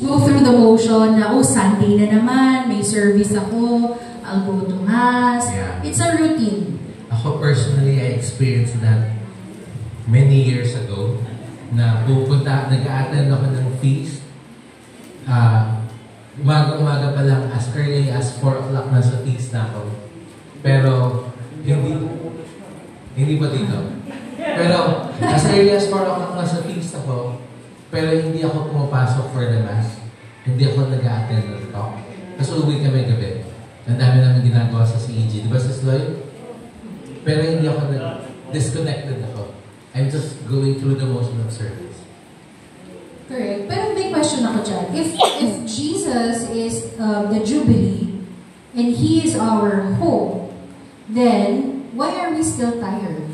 go through the motion na, oh, Sunday na naman, may service ako, I'll go to Mass. Yeah. It's a routine. Ako personally, I experienced that many years ago na nag-a-attend ako ng feast. Umaga-umaga pa lang, as early as 4 o'clock na sa feast na ako. Pero, hindi pa dito. Pero, as early as 4 o'clock na sa feast ako, pero hindi ako pumapasok for the Mass. Hindi ako nag-a-attend ng talk. Kasi uwi kami gabi. Ang dami namin ginagawa sa CEG. Di ba, Sis Lloyd? Pero hindi ako disconnected ako. I'm just going through the motion of service. Correct. Pero may question ako dyan. If Jesus is the Jubilee, and He is our hope, then why are we still tired?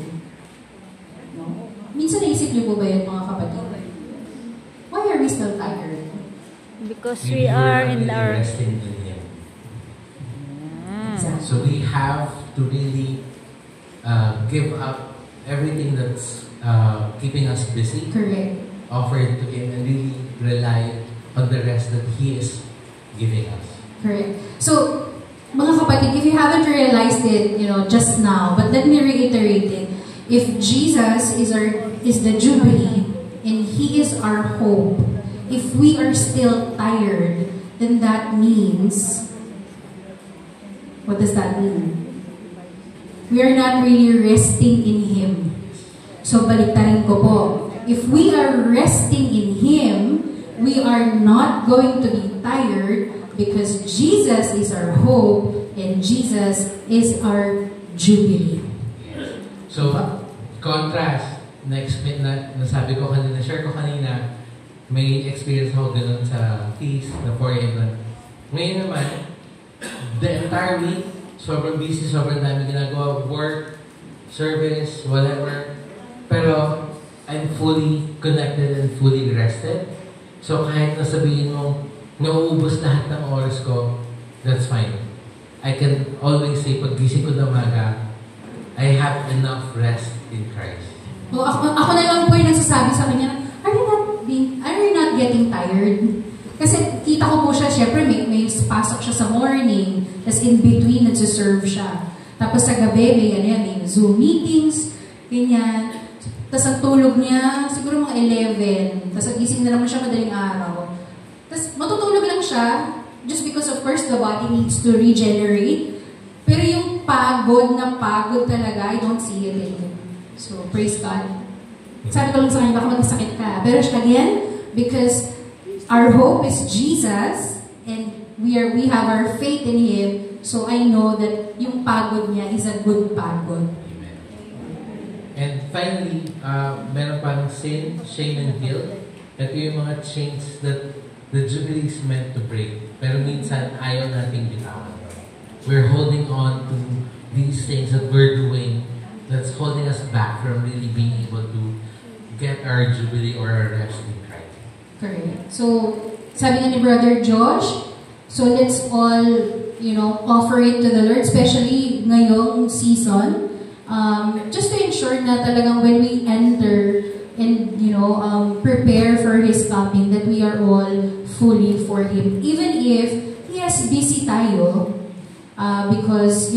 No? Minsan naisip niyo po ba yun, mga kapatid? Why are we still tired? Because we are in our... resting in Him. Exactly. So we have to really give up everything that's keeping us busy. Correct. Offer it to Him and really rely on the rest that He is giving us. Correct. So, mga kapatid, if you haven't realized it, just now, but let me reiterate it. If Jesus is the Jubilee, and He is our hope, if we are still tired, then that means, what does that mean? We are not really resting in Him. So, baliktarin ko po. If we are resting in Him, we are not going to be tired because Jesus is our hope and Jesus is our Jubilee. So, contrast, nasabi ko kanina, share ko kanina, may experience ako ganun sa feast na 4 a.m. Ngayon naman, the entire week, sobrang busy, sobrang dami ginagawa, work, service, whatever. Pero, I'm fully connected and fully rested. So, kahit nasabihin mo, nauubos lahat ng oras ko, that's fine. I can always say, pag gising ko na umaga, I have enough rest in Christ. So, ako na lang po yung nagsasabi sa kanya, are you not getting tired? Kasi kita ko po siya, syempre may pasok siya sa morning, tapos in between nagsiserve siya. Tapos sa gabi, may Zoom meetings, ganyan. Tapos ang tulog niya, siguro mga 11. Tapos gising na naman siya madaling araw. Tapos matutulog lang siya, just because of course the body needs to regenerate. Pero yung pagod talaga, I don't see it in him. So, praise God. Sabi ko lang sa kanya, baka magkasakit ka. Pero again, because our hope is Jesus, and we have our faith in Him, so I know that yung pagod niya is a good pagod. Amen. And finally, meron pang sin, shame, and guilt. Ito yung mga chains that the Jubilee is meant to break. Pero minsan, ayaw nating bitawan. We're holding on to these things that we're doing that's holding us back from really being able to get our Jubilee or our rest in Christ. Correct. So, sabi nga ni Brother Josh, so let's all, offer it to the Lord, especially ngayong season, just to ensure na talagang when we enter and, prepare for His coming, that we are all fully for Him. Even if, yes, busy tayo, because,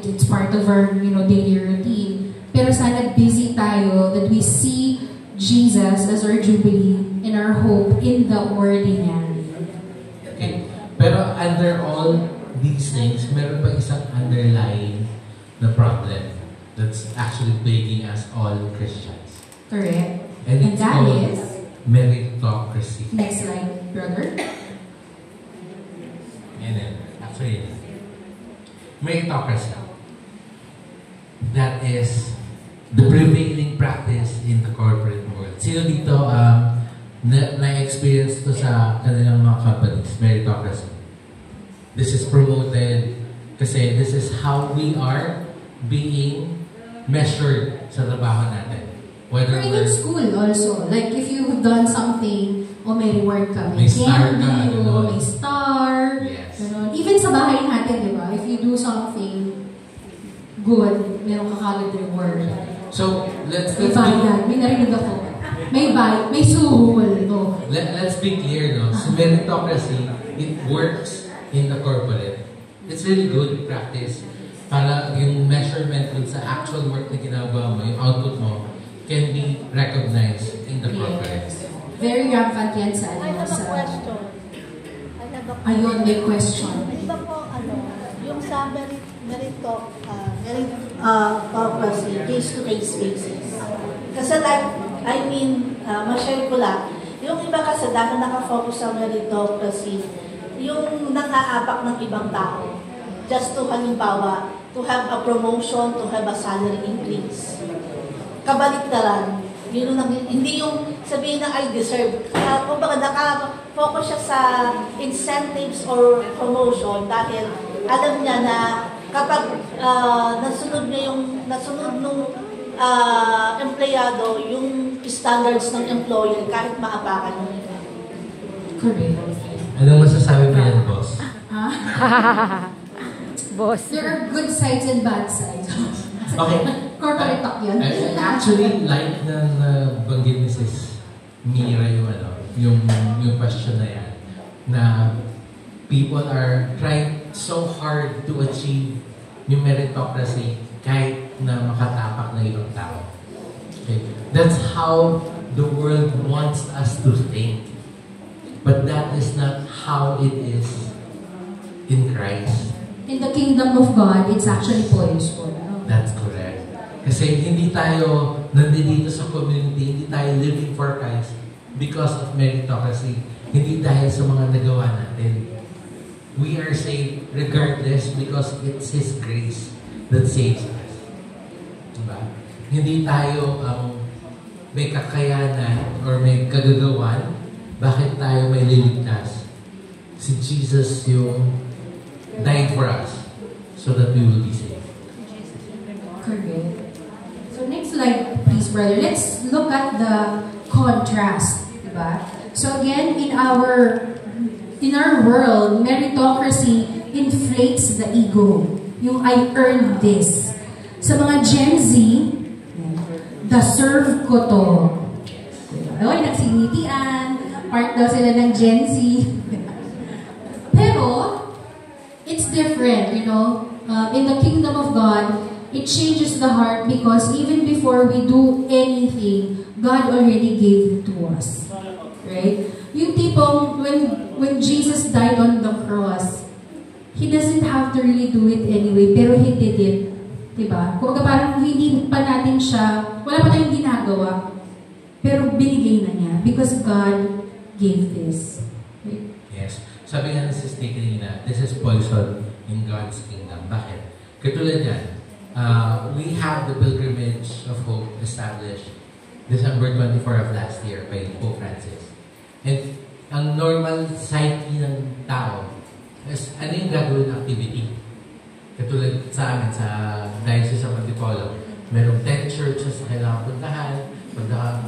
it's part of our, daily routine. Pero sana busy tayo that we see Jesus as our Jubilee and our hope in the ordinary. Okay. Pero under all these things, meron pa isang underlying na problem that's actually plaguing us all Christians. Correct. And that is? Meritocracy. Next slide, brother. And then, actually, meritocracy. That is the prevailing practice in the corporate world. Sino dito na-experience to sa kanilang mga companies, meritocracy? This is promoted kasi this is how we are being measured sa trabaho natin. Whether or in school also. Like if you've done something, may reward ka. May star ka. May star. Yes. Even sa bahay natin, di ba? If you do something good, meron ka kagad reward. So, let's May narinig ako. may suhol. Oh. Let's be clear, no? So meritocracy, it works in the corporate. It's really good practice para yung measurement dun sa actual work na ginagawa mo, yung output mo, can be recognized in the corporate. Yes. Very rampant yan sa I have a sa... question. Ayun, may question. Di ba po, yung sa meritocracy, case-to-case basis. Kasi ma-share ko lang, yung iba kasi dahil nakafocus sa meritocracy, yung nang-aapak ng ibang tao, just to halimbawa, to have a promotion, to have a salary increase. Kabaliktaran, hindi yung sabihin na I deserve. Kumbaga naka-focus siya sa incentives or promotion dahil alam niya na kapag nasunod nung empleyado yung standards ng employer kahit maapakan mo. Correct. Anong masasabi mo yan, boss? Boss. There are good sides and bad sides. Okay. Corporate talk yun. I actually like na banggit ni Sis Mira yung question na yan, na people are trying so hard to achieve yung meritocracy kahit na makatapak na ibang tao. Okay? That's how the world wants us to think. But that is not how it is in Christ. In the kingdom of God, it's actually poiseful. That's correct. Kasi hindi tayo nandito sa community, hindi tayo living for Christ because of meritocracy. Hindi dahil sa mga nagawa natin. We are saved regardless because it's His grace that saves us. Diba? Hindi tayo may kakayanan or may kagagawan. Bakit tayo may liligtas? Si Jesus yung died for us so that we will be saved. Correct. So next slide, please, brother. Let's look at the contrast, diba? So again, in our world, meritocracy inflates the ego. Yung I earned this. Sa mga Gen Z, deserve ko to. Ay, nagsingitian. Part daw sila ng Gen Z. Pero, it's different, in the kingdom of God, it changes the heart because even before we do anything, God already gave it to us. Right? Yung tipong, when Jesus died on the cross, He doesn't have to really do it anyway, pero He did it. Diba? Kung parang hindi pa natin siya, wala pa tayong ginagawa, pero binigay na niya because God gave this. Right? Yes. Sabi nga ng Sister kanina, this is poison in God's kingdom. Bakit? Katulad yan, we have the Pilgrimage of Hope established December 24 of last year by Pope Francis. And ang normal psyche ng tao is ano yung gagawin activity? Katulad sa amin, sa Diocese of Antipolo, merong 10 churches na kailangan puntahan.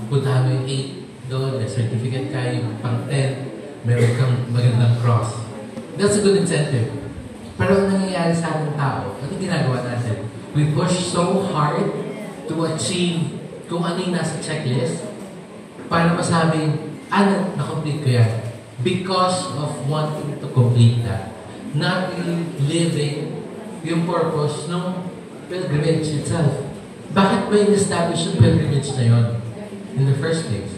Puntahan mo yung 8 doon, may certificate ka, yung pang 10, meron kang magandang cross. That's a good incentive. Pero ang nangyayari sa ating tao, ano ginagawa natin? We push so hard to achieve kung ano yung nasa checklist para masabing, na-complete ko yan. Because of wanting to complete that. Not really living yung purpose ng pilgrimage itself. Bakit ba in-establish yung pilgrimage na yun in the first place?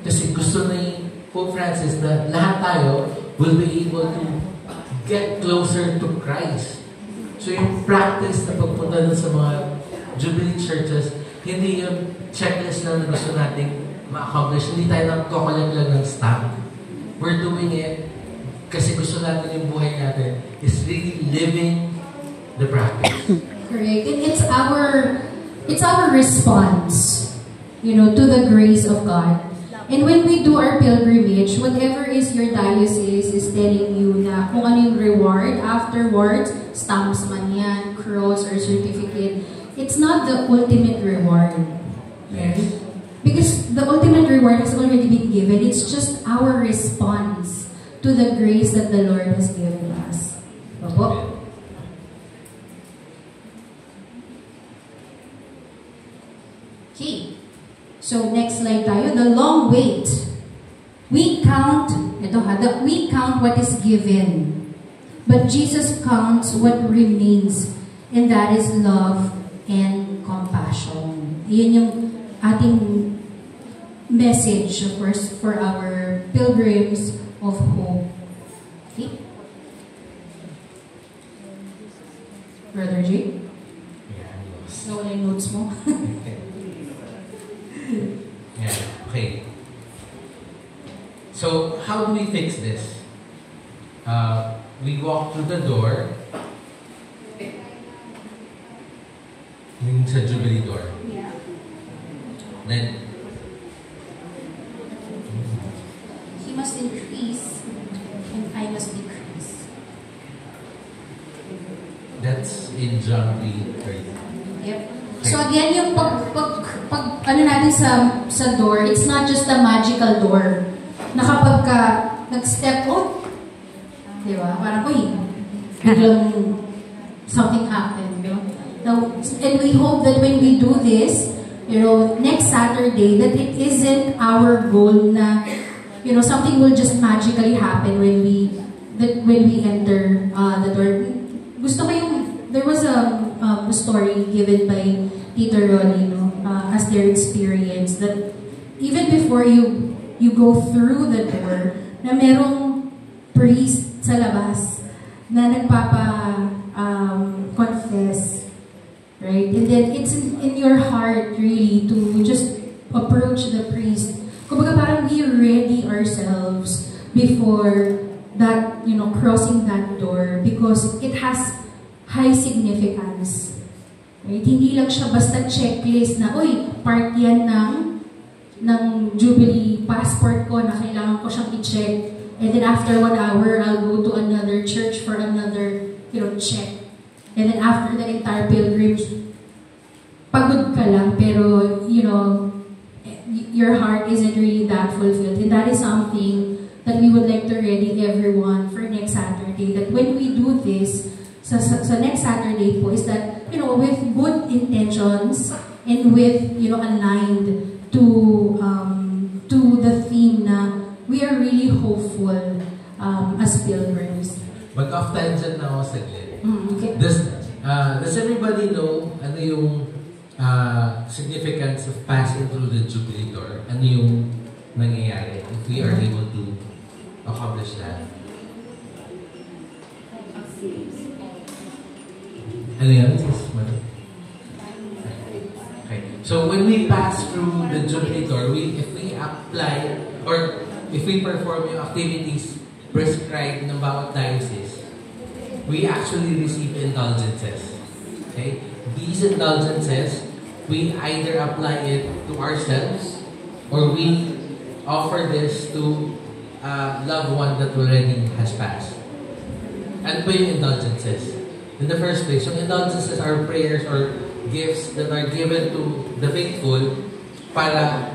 Kasi gusto ni Pope Francis na lahat tayo will be able to get closer to Christ. So yung practice na pagpunta dun sa mga Jubilee churches, hindi yung checklist na gusto nating ma-accomplish. Hindi tayo nagkokolag lang ng stamp. We're doing it kasi gusto natin yung buhay natin is really living the practice. Correct. And it's our response, to the grace of God. And when we do our pilgrimage, whatever is your diocese is telling you na kung ano yung reward afterwards, stamps man yan, cross or certificate, it's not the ultimate reward. Right? Because the ultimate reward has already been given. It's just our response to the grace that the Lord has given us. Opo? Okay. So next next slide tayo, the long wait. We count what is given. But Jesus counts what remains, and that is love and compassion. Iyan yung ating message, of course, for our pilgrims of hope. Okay? Brother Jay? Nawala yung notes mo? Yeah, okay. So, how do we fix this? We walk through the door, yung sa Jubilee door. Yeah. Then, He must increase, and I must decrease. that's in John 3:30. Yep. So again, yung pag ano natin sa door, it's not just a magical door. Na kapag ka nag-step out, di ba? Parang, uy, biglang something happened. You know? Now, and we hope that when we do this, next Saturday, that it isn't our goal na, something will just magically happen when we enter the door. Gusto ko there was a story given by Tito Ronnie, as their experience, that even before you go through the door, na merong priest sa labas na confess, right? And then it's in your heart really to just approach the priest. Kumbaga parang we ready ourselves before that, crossing that door, because it has high significance. Right? Hindi lang siya basta checklist na, uy, part yan ng Jubilee passport ko na kailangan ko siyang i-check. And then after 1 hour, I'll go to another church for another, check. And then after the entire pilgrimage, pagod ka lang, pero, your heart isn't really that fulfilled. And that is something that we would like to ready everyone for next Saturday. That when we do this, sa next Saturday po, is that, with good intentions and with, aligned to the theme na we are really hopeful as pilgrims. Mag-off tangent na ako saglit. Okay. Does everybody know ano yung significance of passing through the Jubilee door? Ano yung nangyayari if we are able to accomplish that? Ano yan? Okay. So when we pass through the Jubilee door, if we apply or if we perform yung activities prescribed ng bawat diocese, we actually receive indulgences. Okay? These indulgences, we either apply it to ourselves or we offer this to a loved one that already has passed. Ano ba yung indulgences? In the first place, yung indulgences are prayers or gifts that are given to the faithful para,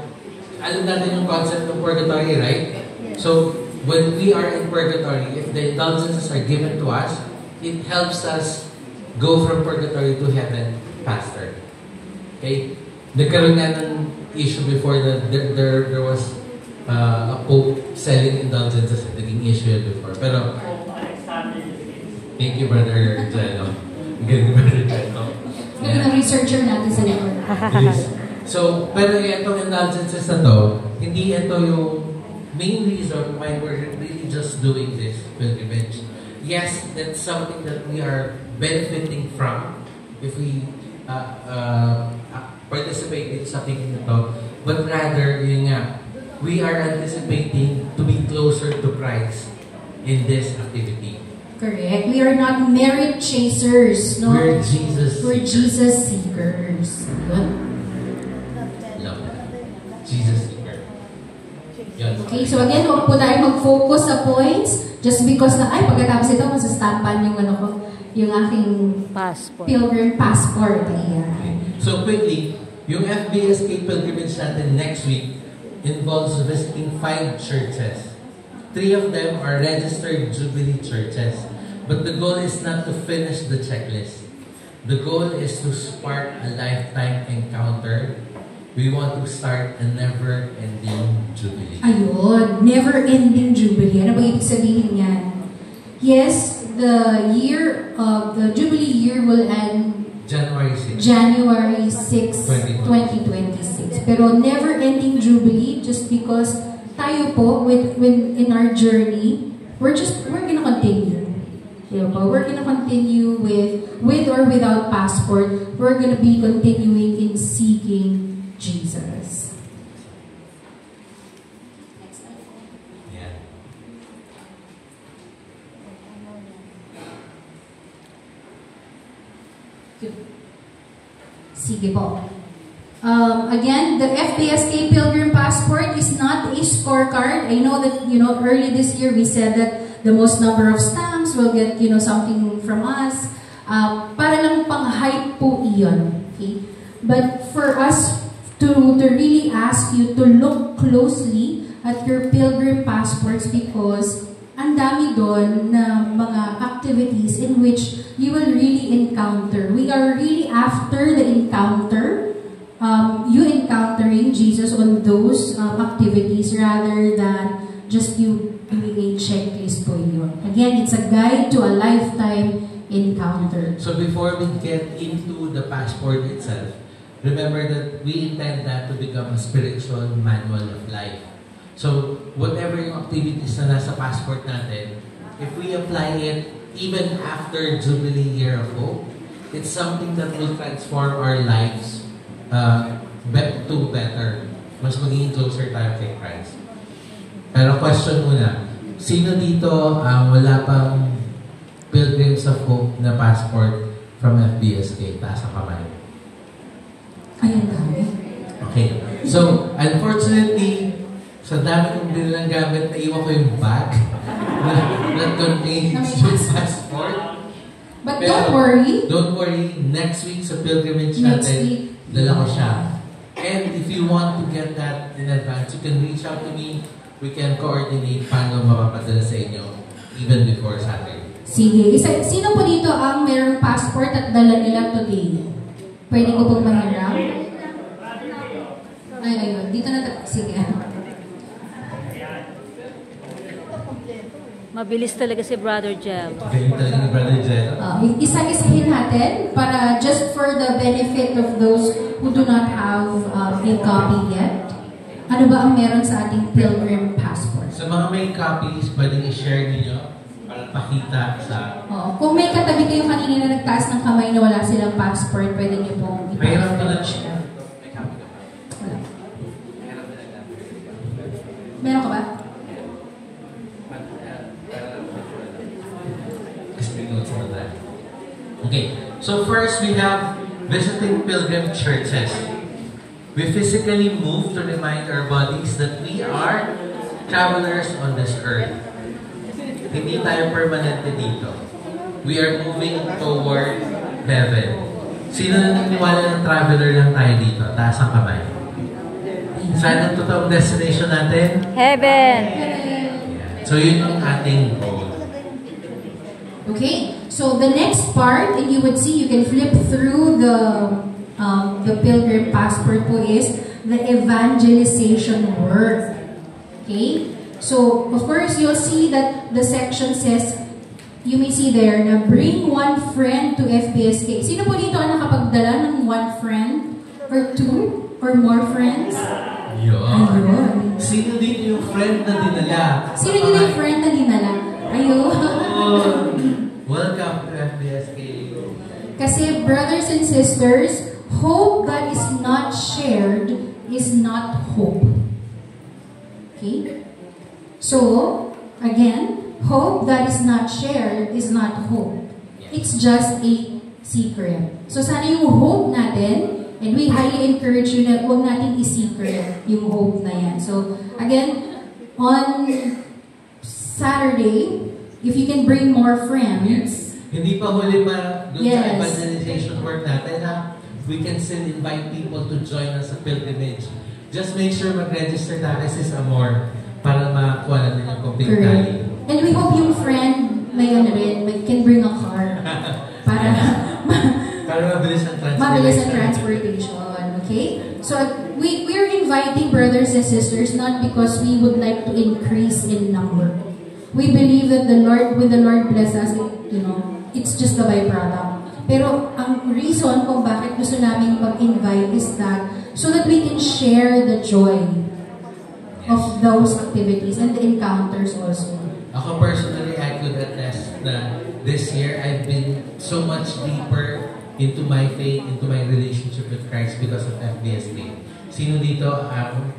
alam natin yung concept ng purgatory, right? So, when we are in purgatory, if the indulgences are given to us, it helps us go from purgatory to heaven faster. Okay? Nagkaroon nga ng issue before that there was a pope selling indulgences. Naging issue yun before. Pero, thank you, Brother Jeno. Galing, Brother Jeno. Yung na-researcher natin sa likod. Yes. So, pero itong indulgences na to, hindi ito yung main reason why we're really just doing this pilgrimage. Yes, that's something that we are benefiting from if we participate in something ito. But rather, yun nga, we are anticipating to be closer to Christ in this activity. Correct. We are not merit chasers, no? We're Jesus We're seekers. Jesus seekers. Good. Love that. Jesus seeker. Yun. Okay, so again, huwag po tayo mag-focus sa points just because na, pagkatapos ito, masastampan yung aking Passport. pilgrim passport. Ayan. Okay. So quickly, yung FBSK pilgrimage natin next week involves visiting 5 churches. 3 of them are registered Jubilee churches. But the goal is not to finish the checklist. The goal is to spark a lifetime encounter we want to start a never-ending jubilee. Ayun, never-ending jubilee. Ano ba ibig sabihin yan? Yes, the jubilee year will end January 6. January 6, 2026. Pero never-ending jubilee just because tayo po in our journey, we're gonna continue. We're gonna continue with or without passport. We're gonna be continuing in seeking Jesus. Yeah. Sige po. Again, the FBSK Pilgrim Passport is not a scorecard. I know that, early this year we said that the most number of stamps will get, something from us. Para lang pang-hype po iyon. Okay? But for us to really ask you to look closely at your Pilgrim Passports because ang dami doon na mga activities in which you will really encounter. We are really after the encounter, you encountering Jesus on those activities rather than just you doing a checklist po yun. Again, it's a guide to a lifetime encounter. So before we get into the passport itself, remember that we intend that to become a spiritual manual of life. So whatever yung activities na nasa passport natin, if we apply it even after Jubilee Year of Hope, it's something that will transform our lives to better. Mas magiging closer tayo kay Christ. Pero question muna, sino dito wala pang Pilgrims of Hope na passport from FBSK? Taas ang kamay. Ayun dami. Okay. So, unfortunately, sa dami kong binilang gamit, naiwan ko yung bag that contains yung passport. But Pero, don't worry. Next week sa pilgrimage Next natin, week. dala ko siya. And if you want to get that in advance, you can reach out to me. We can coordinate paano mapapadala sa inyo even before Saturday. Sige. Sino po dito ang mayroong passport at dala nila today? Pwede ko pong mahiram? Ay, ayun. Dito na. Sige. Mabilis talaga si Brother Jel. Galing talaga ni Brother Jel. Isa-isahin natin para just for the benefit of those who do not have a copy yet. Ano ba ang meron sa ating Pilgrim Passport? Sa mga may copies, pwedeng i-share ninyo para pakita sa... Kung may katabi kayo kanina na nagtaas ng kamay na wala silang passport, pwede niyo pong Mayroon pa na Wala. Meron ka ba? Okay, so first we have visiting pilgrim churches. We physically move to remind our bodies that we are travelers on this earth. Hindi tayo permanente dito. We are moving toward heaven. Sino naniniwala ng traveler lang tayo dito? Taas ang kamay. Saan ang totoong destination natin? Heaven! So yun yung ating goal. Okay, so the next part, and you would see, you can flip through the Pilgrim Passport po is the evangelization work. Okay, so of course you'll see that the section says, you may see there na bring one friend to FBSK. Sino po dito ang nakapagdala ng one friend or two or more friends? Yun. Ayun. Sino dito yung friend na dinala? Sino dito yung friend na dinala? Ayun. Welcome to FBSK. Kasi brothers and sisters, hope that is not shared is not hope. Okay? So, again, hope that is not shared is not hope. It's just a secret. So, sana yung hope natin, and we highly encourage you na huwag natin i-secret yung hope na yan. So, again, on Saturday, if you can bring more friends. Yes. Hindi pa huli pa dun Yes. sa evangelization work natin ha. We can still invite people to join us sa pilgrimage. Just make sure mag-register na kay Sis Amor para makakuha natin yung complete tally. And we hope yung friend may can bring a car para Para mabilis ang transportation. mabilis ang transportation. Okay? So, we sisters, not because we would like to increase in number. We believe that the Lord, when the Lord bless us, it's just the byproduct. Pero ang reason kung bakit gusto namin mag-invite is that so that we can share the joy of those activities and the encounters also. Ako personally, I could attest na this year I've been so much deeper into my faith, into my relationship with Christ because of FBSD. Sino dito ang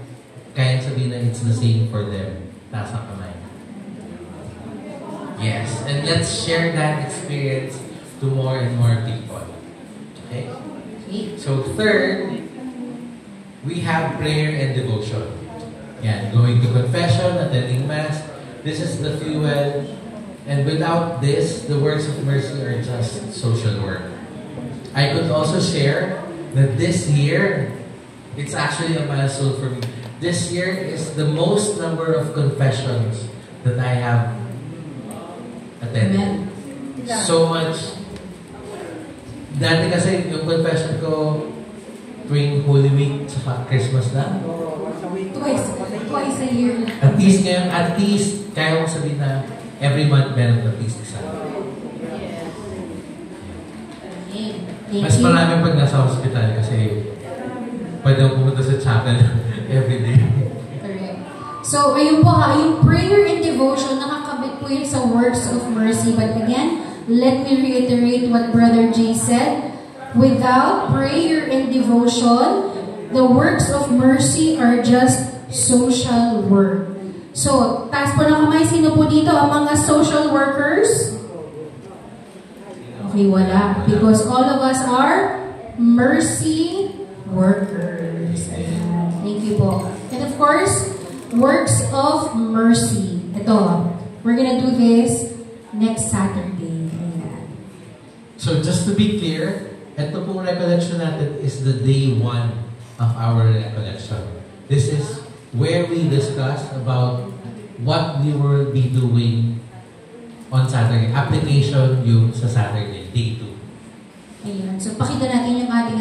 kayang sabihin na it's the same for them? Taas ang kamay. Yes, and let's share that experience to more and more people. Okay? So third, we have prayer and devotion. Yan, going to confession, attending Mass. This is the fuel. And without this, the works of mercy are just social work. I could also share that this year, it's actually a milestone for me. This year is the most number of confessions that I have attended. Amen. So much. Dati kasi yung confession ko tuwing Holy Week sa Christmas na. Twice a year. At least, kaya ko sabihin na every month meron at least isa. Mas marami pag nasa hospital kasi pwede akong pumunta sa chapel every day. Correct. So, ayun po yung prayer and devotion, nakakabit po yun sa works of mercy. But again, let me reiterate what Brother Jay said. Without prayer and devotion, the works of mercy are just social work. So, taas po ng kamay, sino po dito ang mga social workers? Okay, wala. Because all of us are mercy workers. Ayan. Thank you po. And of course, works of mercy. Ito, we're gonna do this next Saturday. Ayan. So just to be clear, ito pong recollection natin is the day 1 of our recollection. This is where we discuss about what we will be doing on Saturday. Application yung sa Saturday, day 2. Ayan. So, pakita natin yung ating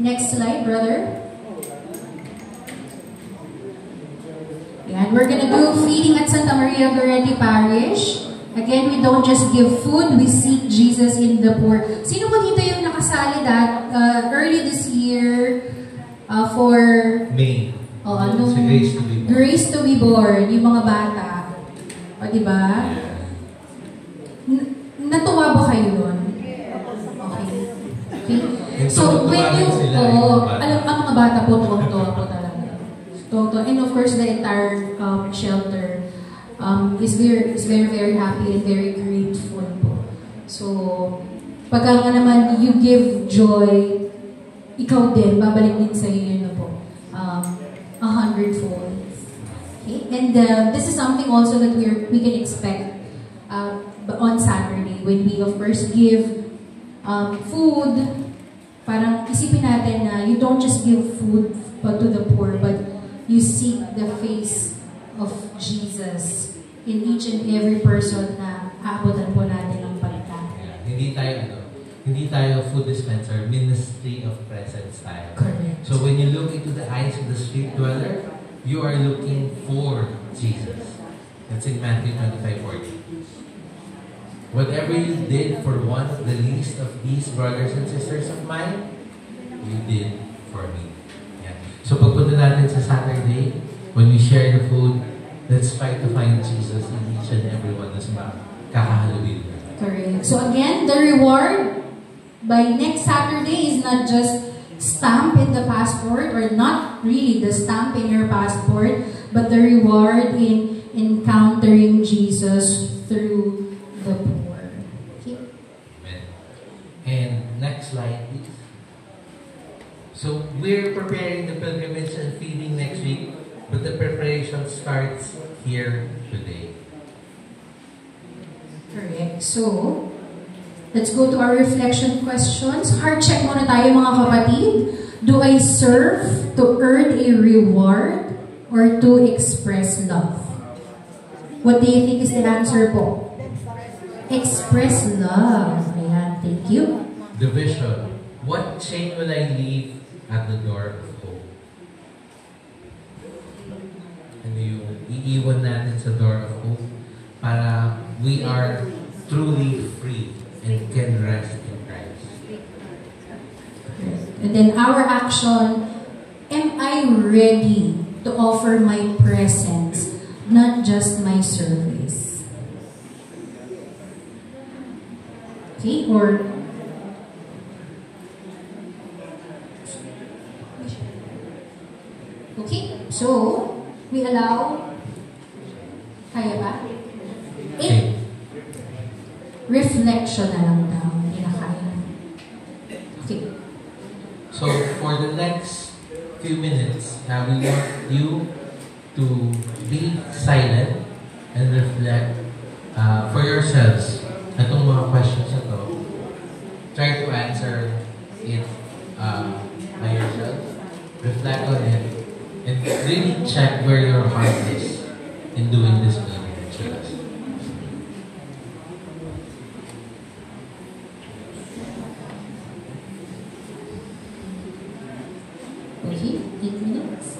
next slide, brother. Ayan. We're gonna do feeding at Santa Maria Goretti Parish. Again, we don't just give food, we seek Jesus in the poor. Sino po dito yung nakasali early this year for May. Anong Sa Grace to be Born. Grace to be Born, yung mga bata. O, diba? Natuwa ba kayo doon? Okay. So, when you, ang mga bata po, tuwang-tuwa po talaga. Tuwang-tuwa. And of course, the entire shelter is very happy and very grateful po. So, pagka nga naman you give joy, ikaw din, babalik din sa iyo yun po. 100-fold. Okay? And this is something also that we can expect on Saturday when we of course give food. Parang isipin natin na you don't just give food to the poor, but you seek the face of Jesus in each and every person na aabutan po natin ng pagkain. Yeah. Hindi tayo food dispenser, ministry of presence tayo. Correct. So when you look into the eyes of the street dweller, you are looking for Jesus. That's in Matthew 25:40. Whatever you did for one of the least of these brothers and sisters of mine, you did for me. Yeah. So pagpunta natin sa Saturday, when we share the food, let's try to find Jesus in each and every one na kakahalubin. Correct. So again, the reward by next Saturday is not just stamp in the passport, or not really the stamp in your passport, but the reward in encountering Jesus through the poor. Okay. Amen. And next slide, please. So we're preparing the pilgrimage and feeding next week, but the preparation starts here today. Correct. So, let's go to our reflection questions. Heart check muna tayo mga kapatid. Do I serve to earn a reward or to express love? What do you think is the answer po? Express love. Ayan, thank you. The vision. What chain will I leave at the door of hope? yung iiwan natin sa door of hope para we are truly free and can rest in Christ. And then our action, am I ready to offer my presence, not just my service? Okay, or okay, so we allow, kaya ba? Okay. Reflection na lang daw, hindi na kaya. Okay. So for the next few minutes, we want you to be silent and reflect for yourselves. Itong mga questions na to, try to answer it by yourself. Reflect on it. And really check where your heart is in doing this pilgrimage with us. Okay, 8 minutes.